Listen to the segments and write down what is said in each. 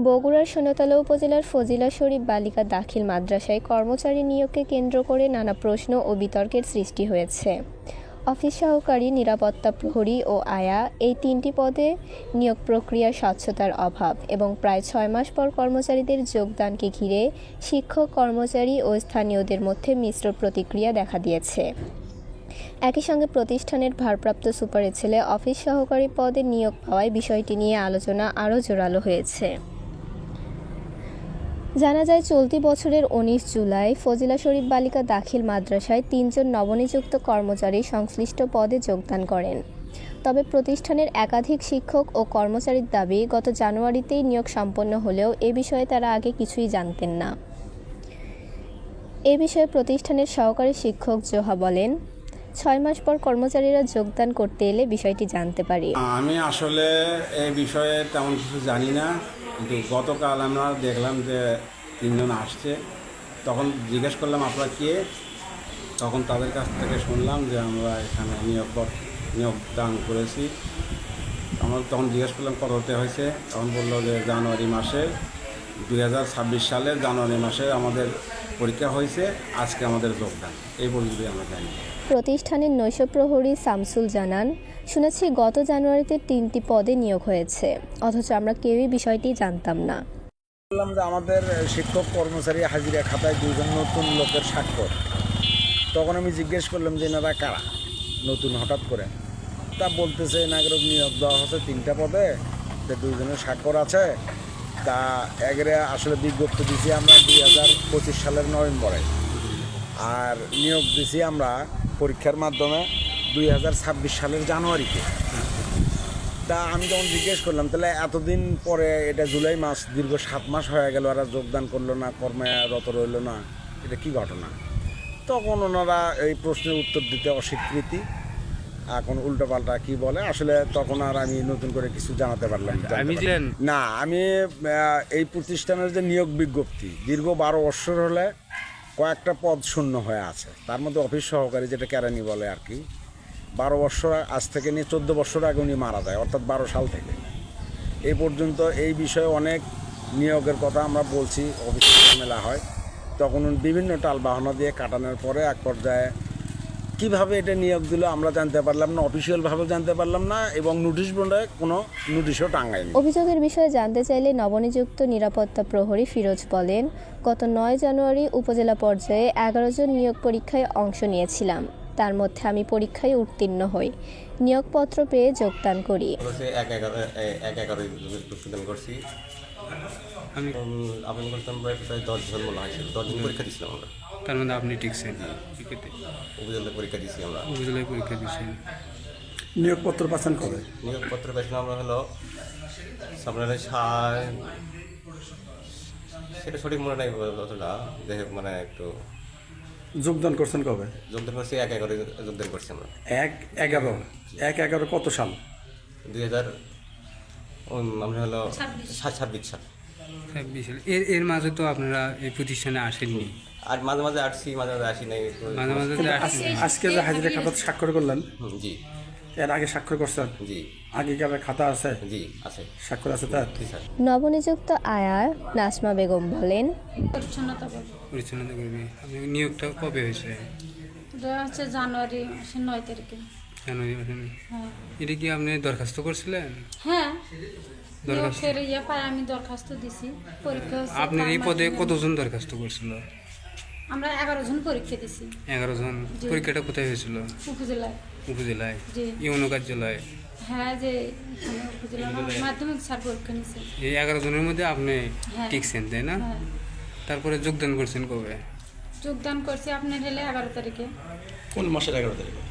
বগুড়ার সোনাতলা উপজেলার ফজিলা শরীফ বালিকা দাখিল মাদ্রাসায় কর্মচারী নিয়োগকে কেন্দ্র করে নানা প্রশ্ন ও বিতর্কের সৃষ্টি হয়েছে। অফিস সহকারী, নিরাপত্তা প্রহরী ও আয়া এই তিনটি পদে নিয়োগ প্রক্রিয়ার স্বচ্ছতার অভাব এবং প্রায় ৬ মাস পর কর্মচারীদের যোগদানকে ঘিরে শিক্ষক, কর্মচারী ও স্থানীয়দের মধ্যে মিশ্র প্রতিক্রিয়া দেখা দিয়েছে। একই সঙ্গে প্রতিষ্ঠানের ভারপ্রাপ্ত সুপারের ছেলে অফিস সহকারী পদে নিয়োগ পাওয়ায় বিষয়টি নিয়ে আলোচনা আরও জোরালো হয়েছে। জানা যায়, চলতি বছরের ১৯ জুলাই ফজিলা শরীফ বালিকা দাখিল মাদ্রাসায় ৩ জন নবনিযুক্ত কর্মচারী সংশ্লিষ্ট পদে যোগদান করেন। তবে প্রতিষ্ঠানের একাধিক শিক্ষক ও কর্মচারীর দাবি, গত জানুয়ারিতেই নিয়োগ সম্পন্ন হলেও এ বিষয়ে তারা আগে কিছুই জানতেন না। এ বিষয়ে প্রতিষ্ঠানের সহকারী শিক্ষক জোহা বলেন, ৬ মাস পর কর্মচারীরা যোগদান করতে এলে বিষয়টি জানতে পারি। আমি আসলে এই বিষয়ে তেমন কিছু জানি না, কিন্তু গতকাল আমরা দেখলাম যে ৩ জন আসছে। তখন জিজ্ঞেস করলাম আপনারা কে, তখন তাদের কাছ থেকে শুনলাম যে আমরা এখানে নিয়োগদান করেছি। আমরা তখন জিজ্ঞেস করলাম কততে হয়েছে, তখন বললো যে জানুয়ারি মাসে 2026 সালের জানুয়ারি মাসে আমাদের পরীক্ষা হয়েছে, আজকে আমাদের যোগদান। এই পর্যন্ত আমরা জানি। প্রতিষ্ঠানের নৈশ প্রহরী শামসুল জানান, শুনেছি গত জানুয়ারিতে 3টি পদে নিয়োগ হয়েছে, অথচ আমরা কেউই বিষয়টি জানতাম না। বললাম যে আমাদের শিক্ষক কর্মচারী হাজিরা খাতায় 2 জন নতুন লোকের স্বাক্ষর। তখন আমি জিজ্ঞেস করলাম যে এনারা কারা, নতুন হঠাৎ করে। তা বলতেছে নাগরিক নিয়োগ দেওয়া হচ্ছে 3টা পদে, যে 2 জনের স্বাক্ষর আছে। তা এগরে আসলে বিজ্ঞপ্তি দিছি আমরা 2025 সালের নভেম্বরে, আর নিয়োগ দিছি আমরা পরীক্ষার মাধ্যমে 2026 সালের জানুয়ারিতে। তা আমি যখন জিজ্ঞেস করলাম, তাহলে এতদিন পরে, এটা জুলাই মাস, দীর্ঘ 7 মাস হয়ে গেল, ওরা যোগদান করলো না, কর্মরত রইল না, এটা কি ঘটনা? তখন ওনারা এই প্রশ্নের উত্তর দিতে অস্বীকৃতি, এখন উল্টোপাল্টা কি বলে। আসলে তখন আর আমি নতুন করে কিছু জানাতে পারলাম না। আমি এই প্রতিষ্ঠানের যে নিয়োগ বিজ্ঞপ্তি, দীর্ঘ 12 বছর হলে কয়েকটা পদ শূন্য হয়ে আছে। তার মধ্যে অফিস সহকারী, যেটা কেরানি বলে আর কি, 12 বছর আজ থেকে নিয়ে 14 বছর আগে উনি মারা যায়, অর্থাৎ 12 সাল থেকে এই পর্যন্ত এই বিষয়ে অনেক নিয়োগের কথা আমরা বলছি। অফিসে ঝামেলা হয়, তখন বিভিন্ন টাল বাহানা দিয়ে কাটানোর পরে এক পর্যায়ে কীভাবে এটা নিয়োগ দিল আমরা জানতে পারলাম না, অফিসিয়ালভাবে জানতে পারলাম না, এবং নোটিশ বোর্ডে কোনো নোটিশও টাঙায়নি। অভিযোগের বিষয়ে জানতে চাইলে নবনিযুক্ত নিরাপত্তা প্রহরী ফিরোজ বলেন, গত 9 জানুয়ারি উপজেলা পর্যায়ে 11 জন নিয়োগ পরীক্ষায় অংশ নিয়েছিলাম। তার মধ্যে আমি পরীক্ষায় উত্তীর্ণ হই, নিয়োগপত্র পেয়ে যোগদান করি। আমি আবেদন করতাম প্রায় 10 জন মনে হয়, 10 জন পরীক্ষা দিয়েছিলাম আমরা। তার মধ্যে আপনি টিকছেন? উপজেলায় পরীক্ষা দিয়েছি আমরা। উপজেলায় পরীক্ষা দিয়েছেন। নিয়োগপত্র পাচ্ছেন কবে? নিয়োগপত্র পেয়েছিলাম আমরা হলো আপনার সেটা সঠিক মনে নাই অতটা, যাই হোক মানে একটু। যোগদান করছেন কবে? যোগদান করছি 1/11 যোগদান করছি আমরা। 1/11 কত সাল? 2000 আমরা হলো 26 সাল। এর মাঝে তো আপনারা এই প্রতিষ্ঠানে আসেননি? আর মাঝে মাঝে আসছি, মাঝে মাঝে আসি নাই। আজকে যে হাজিরা খাতা স্বাক্ষর করলেন, জি। এর আগে স্বাক্ষর করছেন? জি। আগেকার খাতা আছে? জি আছে, স্বাক্ষর আছে তার? নবনিযুক্ত আয়া নাসমা বেগম বলেন, পরিচ্ছন্নতা করবে। আপনি নিয়োগটা কবে হয়েছে? হচ্ছে জানুয়ারি মাসের 9 তারিখে। জানুয়ারি মাসে? হ্যাঁ। এটা কি আপনি দরখাস্ত করছিলেন? হ্যাঁ, নিয়োগের পায় আমি দরখাস্ত দিছি। পরীক্ষা হচ্ছে। আপনার এই পদে কতজন দরখাস্ত করছিল? আমরা 11 জন পরীক্ষা দিছি। 11 জন? পরীক্ষাটা কোথায় হয়েছিল? উপজেলায়। উপজেলায়? জি। ইউনো কার্যালয়ে? হ্যাঁ, যে উপজেলা মাধ্যমিক স্যার পরীক্ষা নিছে। এই 11 জনের মধ্যে আপনি হ্যাঁ। টিকছেন, তাই না? হ্যাঁ। তারপরে যোগদান করছেন কবে? যোগদান করছি আপনার হলে 11 তারিখে। কোন মাসের 11 তারিখে?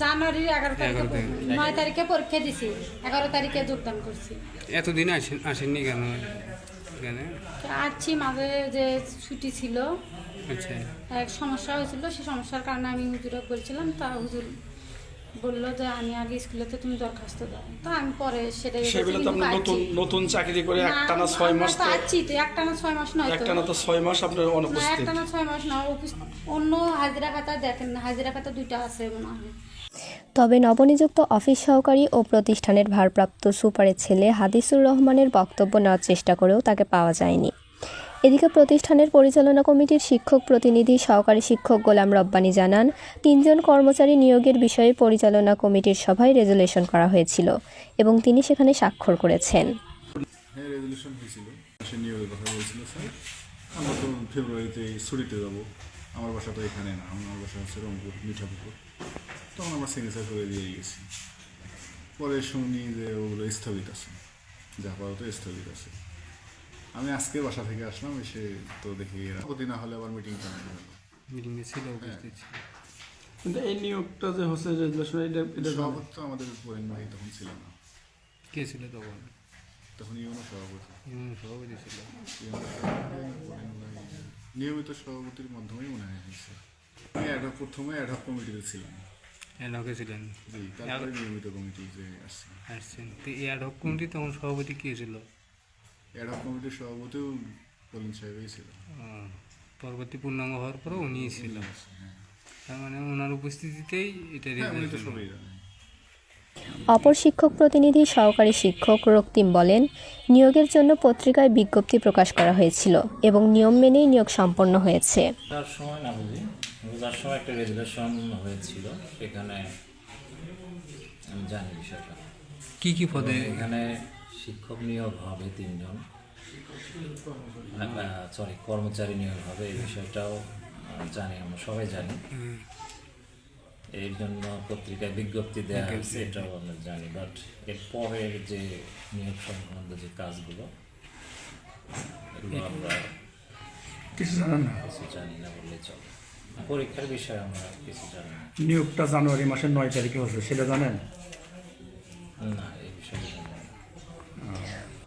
জানুয়ারির 11 তারিখে। 9 তারিখে পরীক্ষা দিছি, 11 তারিখে যোগদান করছি। এতদিন আসেননি কেন এখানে? আসছি, মাঝে যে ছুটি ছিল, আচ্ছা, এক সমস্যা হয়েছিল, সেই সমস্যার কারণে আমি হুজুরে বলছিলাম। তা হুজুর বললো যে আমি আগে স্কুলেতে তুমি দরখাস্ত দাও। তা আমি পরে সেটাই নতুন চাকরি করে একটানা 6 মাস তো আছি, তো একটানা 6 মাস নয়, একটানা তো 6 মাস আপনার অনুপস্থিত। একটানা 6 মাস না, অন্য হাজিরা খাতা দেখেন না, হাজিরা খাতা 2টা আছে মনে হয়। তবে নবনিযুক্ত অফিস সহকারী ও প্রতিষ্ঠানের ভারপ্রাপ্ত সুপারের ছেলে হাদিসুর রহমানের বক্তব্য নেওয়ার চেষ্টা করেও তাকে পাওয়া যায়নি। এদিকে প্রতিষ্ঠানের পরিচালনা কমিটির শিক্ষক প্রতিনিধি সহকারী শিক্ষক গোলাম রব্বানী জানান, 3 জন কর্মচারী নিয়োগের বিষয়ে পরিচালনা কমিটির সভায় রেজুলেশন করা হয়েছিল এবং তিনি সেখানে স্বাক্ষর করেছেন। হ্যাঁ, রেজলিউশন হয়েছিল, সে নিয়োগের কথা বলছিল স্যার। আমরা তো ফেব্রুয়ারিতে ছুটিতে যাবো, আমার বাসা তো এখানে না, আমার বাসা হচ্ছে রংপুর মিঠাপুকুর। তখন আমরা সিগনেচার করে দিয়ে গেছি। পরে শুনি যে ওগুলো স্থগিত আছে, যা আপাতত স্থগিত আছে। আমি আজকে বাসা থেকে আসলাম, এসে তো দেখি প্রতি না হলে আবার মিটিং মিটিংয়ে ছিল, উপস্থিত ছিল। কিন্তু এই নিয়োগটা যে হচ্ছে রেজুলেশন, এটা সভাপতি তো আমাদের পরেন ভাই তখন ছিল না, কে ছিল তখন? তখন ইউনো সভাপতি। সভাপতি ছিল। নিয়মিত সভাপতির মাধ্যমেই মনে হয় হয়েছে। আমি প্রথমে অ্যাডহক কমিটিতে ছিলাম। অ্যাডহকে ছিলেন? জি, তারপরে নিয়মিত কমিটি যে আসছে। আসছেন তো এই অ্যাডহক কমিটি তখন সভাপতি কে ছিল? অ্যাডহক কমিটির সভাপতিও কলিন সাহেবই ছিল। পরবর্তী পূর্ণাঙ্গ হওয়ার পরও উনিই ছিল। হ্যাঁ, তার মানে ওনার উপস্থিতিতেই এটা হ্যাঁ, উনি তো রেজুলেশন। সবই জানেন। অপর শিক্ষক প্রতিনিধি সহকারী শিক্ষক রক্তিম বলেন, নিয়োগের জন্য পত্রিকায় বিজ্ঞপ্তি প্রকাশ করা হয়েছিল এবং নিয়ম মেনেই নিয়োগ সম্পন্ন হয়েছে। তার সময় না বুঝি তার সময় একটা রেজুলেশন হয়েছিল, সেখানে আমি জানি বিষয়টা। কি কি পদে? এখানে শিক্ষক নিয়োগ হবে 3 জন, কর্মচারী নিয়োগ হবে, এই বিষয়টাও জানি, আমরা সবাই জানি। এর জন্য পত্রিকায় বিজ্ঞপ্তি দেওয়া হয়েছে, এটাও আমরা জানি। বাট এর পরের যে নিয়োগ সংক্রান্ত যে কাজগুলো, এগুলো আমরা কিছু জানেন না। কিছু জানি না বললে চলে। পরীক্ষার বিষয়ে আমরা কিছু জানি না। নিয়োগটা জানুয়ারি মাসের 9 তারিখে হচ্ছে, সেটা জানেন? না, এই বিষয়ে জানি না।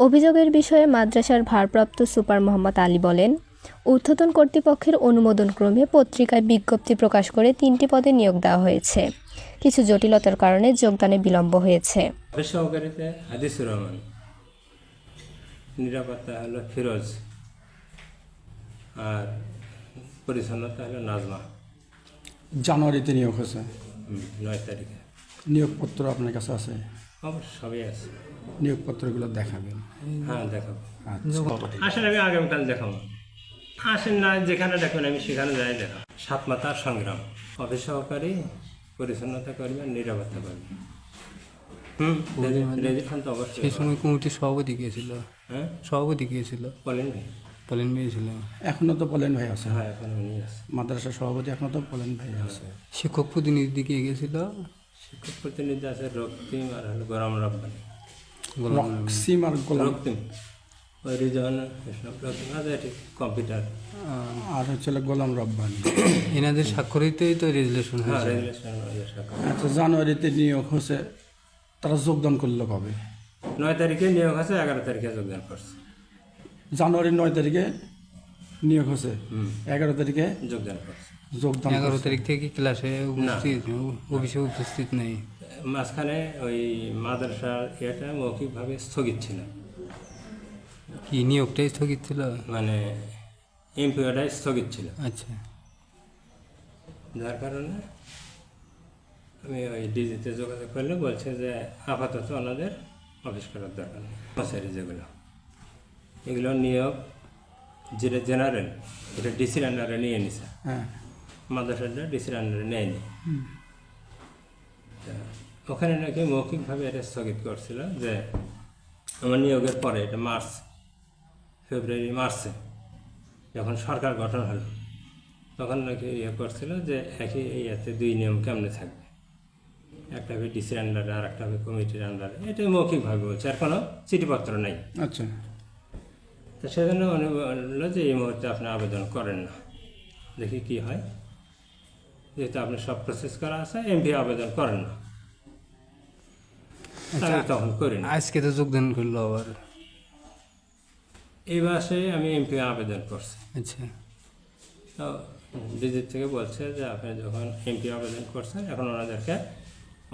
অভিযোগের বিষয়ে মাদ্রাসার ভারপ্রাপ্ত সুপার মোহাম্মদ আলী বলেন, ঊর্ধ্বতন কর্তৃপক্ষের অনুমোদনক্রমে পত্রিকায় বিজ্ঞপ্তি প্রকাশ করে 3টি পদে নিয়োগ দেওয়া হয়েছে। কিছু জটিলতার কারণে যোগদানে বিলম্ব হয়েছে। অফিস সহকারীতে হাদিসুর রহমান, নিরাপত্তা হলো ফিরোজ, আর পরিচ্ছন্নতা হলো নাজমা। জানুয়ারিতে নিয়োগ হয়েছে। 9 তারিখে নিয়োগপত্র আপনার কাছে আছে? অবশ্য সবই আছে। নিয়োগপত্রগুলো দেখাবেন? হ্যাঁ, দেখাবো। আচ্ছা, আসেন, আমি আগামীকাল দেখাবো। আসেন না, যেখানে দেখবেন আমি সেখানে যাই দেখা। 7 মাথার সংগ্রাম, অফিস সহকারী, পরিচ্ছন্নতা করবেন, নিরাপত্তা করবেন। রেজিস্ট্রেশন তো অবশ্যই। সেই সময় কমিটির সভাপতি কে ছিল? হ্যাঁ, সভাপতি কে ছিল? বলেন ভাই। পলেন ভাই ছিল। এখনো তো পলেন ভাই আছে। হ্যাঁ, এখন উনি আছে। মাদ্রাসার সভাপতি এখনো তো পলেন ভাই আছে। শিক্ষক প্রতিনিধি কে গেছিল? শিক্ষক প্রতিনিধি আছে রক্তিম আর হলো গোলাম রব্বানী। সিম আর গোলাম, রক্তিম ওই রিজন রক্তিম আছে, এটি কম্পিউটার। আর হচ্ছিল গোলাম রব্বানি। এনাদের স্বাক্ষরিতেই তো রেজুলেশন হ্যাঁ, হয়েছে। রেজুলেশন শাখা। আচ্ছা, জানুয়ারিতে নিয়োগ হয়েছে, তারা যোগদান করলো কবে? 9 তারিখে নিয়োগ আছে, 11 তারিখে যোগদান করছে। জানুয়ারির 9 তারিখে নিয়োগ হয়েছে, 11 তারিখে যোগদান করছে। যোগদান 11 করছে। তারিখ থেকে ক্লাসে উপস্থিত, অফিসে উপস্থিত নেই। মাঝখানে ওই মাদ্রাসার ইয়েটা মৌখিকভাবে স্থগিত ছিল, কি নিয়োগটাই স্থগিত ছিল? মানে এমপিওটাই স্থগিত ছিল। আচ্ছা, যার কারণে আমি ওই ডিজিতে যোগাযোগ করলে বলছে যে আপাতত ওনাদের অফিস করার দরকার নেই। কর্মচারী যেগুলো, এগুলো নিয়োগ যেটা জেনারেল, এটা ডিসির আন্ডারে নিয়ে নিছে। হ্যাঁ, মাদ্রাসাটা ডিসির আন্ডারে নেয়নি। ওখানে নাকি মৌখিকভাবে এটা স্থগিত করছিল যে আমার নিয়োগের পরে, এটা ফেব্রুয়ারি মার্চে যখন সরকার গঠন হলো, তখন নাকি ইয়ে করছিল যে একই ইয়াতে 2 নিয়ম কেমনে থাকবে, একটা হবে ডিসির আন্ডারে আর একটা হবে কমিটির আন্ডারে। এটা মৌখিকভাবে বলছে, আর কোনো চিঠিপত্র নেই। আচ্ছা, তো সেজন্য উনি বললো যে এই মুহূর্তে আপনি আবেদন করেন না, দেখি কি হয়। যেহেতু আপনি সব প্রসেস করা আছে, এমপি আবেদন করেন না। আমি তখন করি না। আজকে তো যোগদান করলো আবার। এই মাসে আমি এমপি আবেদন করছি। আচ্ছা, তো ডিজিট থেকে বলছে যে আপনি যখন এমপি আবেদন করছেন, এখন ওনাদেরকে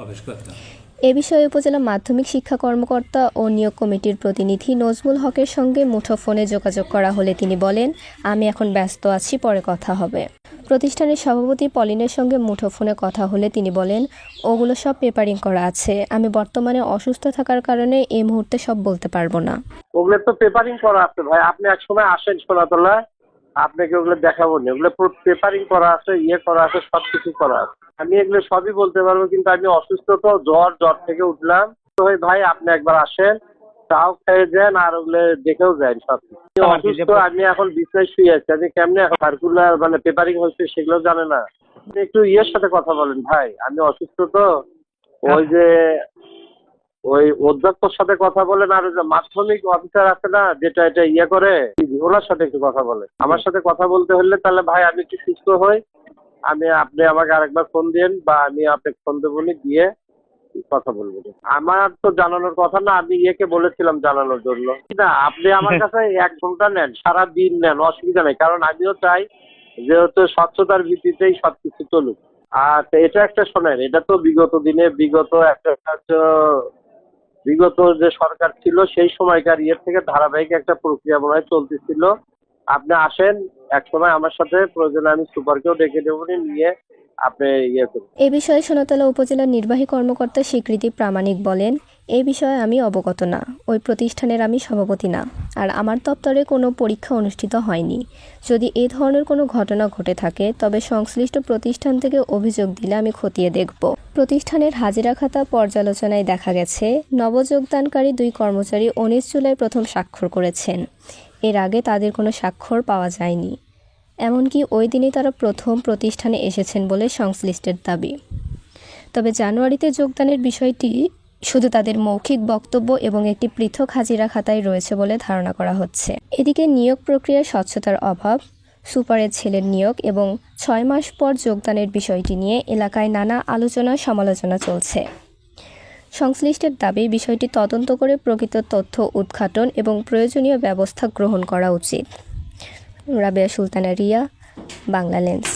অফিস করতে হবে। এ বিষয়ে উপজেলা মাধ্যমিক শিক্ষা কর্মকর্তা ও নিয়োগ কমিটির প্রতিনিধি নজমুল হকের সঙ্গে মুঠোফোনে যোগাযোগ করা হলে তিনি বলেন, আমি এখন ব্যস্ত আছি, পরে কথা হবে। প্রতিষ্ঠানের সভাপতি পলিনের সঙ্গে মুঠোফোনে কথা হলে তিনি বলেন, ওগুলো সব পেপারিং করা আছে, আমি বর্তমানে অসুস্থ থাকার কারণে এই মুহূর্তে সব বলতে পারবো না। ওগুলো তো পেপারিং করা আছে ভাই, আপনি এক সময় আসেন সোনাতলা, আপনাকে ওগুলো দেখাবো না। ওগুলো পেপারিং করা আছে, করা আছে, সবকিছু করা আছে। আমি এগুলো সবই বলতে পারবো, কিন্তু আমি অসুস্থ তো, জ্বর থেকে উঠলাম তো ভাই, আপনি একবার আসেন, চাও খেয়ে যান, আর ওগুলো দেখেও যান সব। অসুস্থ, আমি এখন বিছানায় শুয়ে আছি, আমি কেমনে এখন সার্কুলার মানে পেপারিং হচ্ছে সেগুলো জানে না। আপনি একটু সাথে কথা বলেন ভাই, আমি অসুস্থ তো, ওই অধ্যক্ষর সাথে কথা বলেন, আর যে মাধ্যমিক অফিসার আছে না যেটা এটা করে, ওনার সাথে একটু কথা বলেন। আমার সাথে কথা বলতে হলে তাহলে ভাই আমি একটু সুস্থ হই, আপনি আমাকে আরেকবার ফোন দিন, বা আমি আপনাকে ফোন দেবো, দিয়ে কথা বলবো। আমার তো জানানোর কথা না, আমি বলেছিলাম জানানোর জন্য না। আপনি আমার কাছে 1 ঘন্টা নেন, সারা দিন নেন, অসুবিধা নেই, কারণ আমিও চাই যেহেতু স্বচ্ছতার ভিত্তিতেই সবকিছু চলুক। আর এটা একটা শোনেন, এটা তো বিগত দিনে বিগত যে সরকার ছিল সেই সময়কার থেকে ধারাবাহিক একটা প্রক্রিয়া মনে হয় চলতেছিল। আপনি আসেন এক সময় আমার সাথে, প্রয়োজনে আমি সুপারকেও ডেকে দেবো, নিয়ে আপনি করুন। এ বিষয়ে সোনাতলা উপজেলার নির্বাহী কর্মকর্তা স্বীকৃতি প্রামাণিক বলেন, এই বিষয়ে আমি অবগত না, ওই প্রতিষ্ঠানের আমি সভাপতি না, আর আমার দপ্তরে কোনো পরীক্ষা অনুষ্ঠিত হয়নি। যদি এই ধরনের কোনো ঘটনা ঘটে থাকে তবে সংশ্লিষ্ট প্রতিষ্ঠান থেকে অভিযোগ দিলে আমি খতিয়ে দেখব। প্রতিষ্ঠানের হাজিরা খাতা পর্যালোচনায় দেখা গেছে, নবযোগদানকারী 2 কর্মচারী 19 জুলাই প্রথম স্বাক্ষর করেছেন। এর আগে তাদের কোনো স্বাক্ষর পাওয়া যায়নি, এমনকি ওই দিনই তারা প্রথম প্রতিষ্ঠানে এসেছেন বলে সংশ্লিষ্টের দাবি। তবে জানুয়ারিতে যোগদানের বিষয়টি শুধু তাদের মৌখিক বক্তব্য এবং একটি পৃথক হাজিরা খাতায় রয়েছে বলে ধারণা করা হচ্ছে। এদিকে নিয়োগ প্রক্রিয়ার স্বচ্ছতার অভাব, সুপারের ছেলের নিয়োগ এবং 6 মাস পর যোগদানের বিষয়টি নিয়ে এলাকায় নানা আলোচনা সমালোচনা চলছে। সংশ্লিষ্টের দাবি, বিষয়টি তদন্ত করে প্রকৃত তথ্য উদ্ঘাটন এবং প্রয়োজনীয় ব্যবস্থা গ্রহণ করা উচিত। রাবেয়া সুলতানা রিয়া, বাংলা লেন্স।